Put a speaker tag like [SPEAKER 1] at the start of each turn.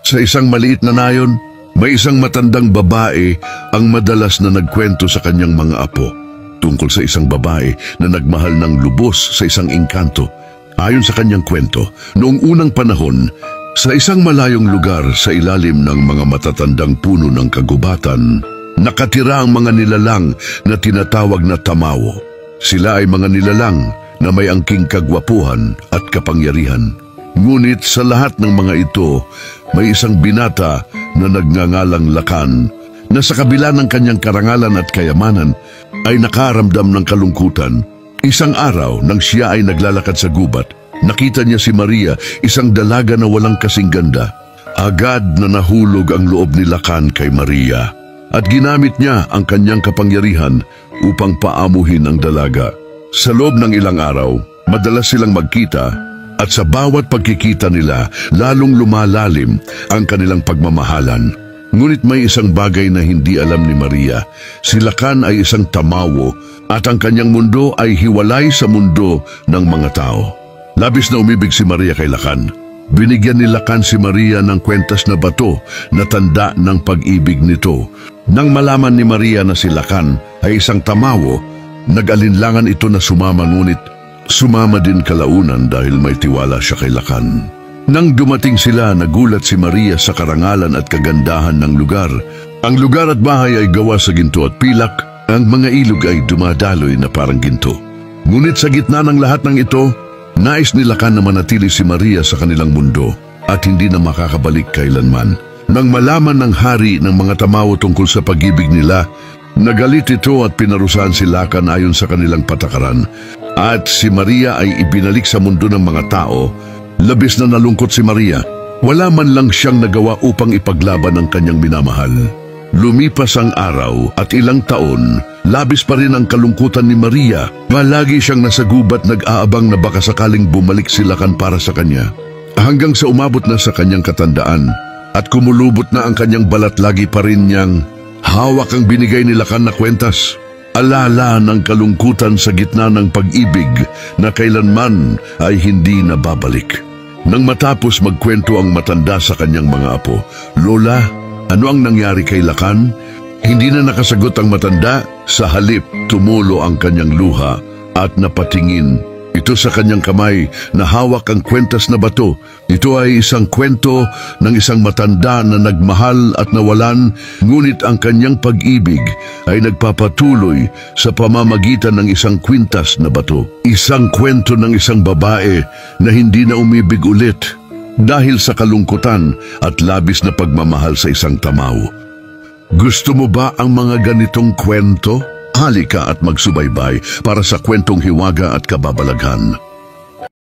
[SPEAKER 1] Sa isang maliit na nayon, may isang matandang babae ang madalas na nagkwento sa kanyang mga apo tungkol sa isang babae na nagmahal ng lubos sa isang engkanto. Ayon sa kanyang kwento, noong unang panahon, sa isang malayong lugar sa ilalim ng mga matatandang puno ng kagubatan, nakatira ang mga nilalang na tinatawag na tamawo. Sila ay mga nilalang na may angking kagwapuhan at kapangyarihan. Ngunit sa lahat ng mga ito, may isang binata na nagngangalang Lakan na sa kabila ng kanyang karangalan at kayamanan ay nakaramdam ng kalungkutan. Isang araw nang siya ay naglalakad sa gubat, nakita niya si Maria, isang dalaga na walang kasing ganda. Agad na nahulog ang loob ni Lakan kay Maria at ginamit niya ang kanyang kapangyarihan upang paamuhin ang dalaga. Sa loob ng ilang araw, madalas silang magkita at sa bawat pagkikita nila, lalong lumalalim ang kanilang pagmamahalan. Ngunit may isang bagay na hindi alam ni Maria. Si Lakan ay isang tamawo at ang kanyang mundo ay hiwalay sa mundo ng mga tao. Labis na umibig si Maria kay Lakan. Binigyan ni Lakan si Maria ng kwentas na bato na tanda ng pag-ibig nito. Nang malaman ni Maria na si Lakan ay isang tamawo, nag-alinlangan ito na sumama, ngunit sumama din kalaunan dahil may tiwala siya kay Lakan. Nang dumating sila, nagulat si Maria sa karangalan at kagandahan ng lugar. Ang lugar at bahay ay gawa sa ginto at pilak. Ang mga ilog ay dumadaloy na parang ginto. Ngunit sa gitna ng lahat ng ito, nais ni Lakan na manatili si Maria sa kanilang mundo at hindi na makakabalik kailanman. Nang malaman ng hari ng mga tamawo tungkol sa pag-ibig nila, nagalit ito at pinarusahan si Lakan ayon sa kanilang patakaran. At si Maria ay ibinalik sa mundo ng mga tao. Labis na nalungkot si Maria. Wala man lang siyang nagawa upang ipaglaban ang kanyang minamahal. Lumipas ang araw at ilang taon, labis pa rin ang kalungkutan ni Maria. Lagi siyang nasa gubat nag-aabang na baka sakaling bumalik si Lakan para sa kanya. Hanggang sa umabot na sa kanyang katandaan at kumulubot na ang kanyang balat, lagi pa rin niyang hawak ang binigay ni Lakan na kwentas. Alala ng kalungkutan sa gitna ng pag-ibig na kailanman ay hindi nababalik. Nang matapos magkwento ang matanda sa kanyang mga apo, "Lola, ano ang nangyari kay Lakan?" Hindi na nakasagot ang matanda. Sa halip, tumulo ang kanyang luha at napatingin ito sa kanyang kamay na hawak ang kwentas na bato. Ito ay isang kwento ng isang matanda na nagmahal at nawalan, ngunit ang kanyang pag-ibig ay nagpapatuloy sa pamamagitan ng isang kwintas na bato. Isang kwento ng isang babae na hindi na umibig ulit dahil sa kalungkutan at labis na pagmamahal sa isang tamawo. Gusto mo ba ang mga ganitong kwento? Halika at magsubaybay para sa kwentong hiwaga at kababalaghan.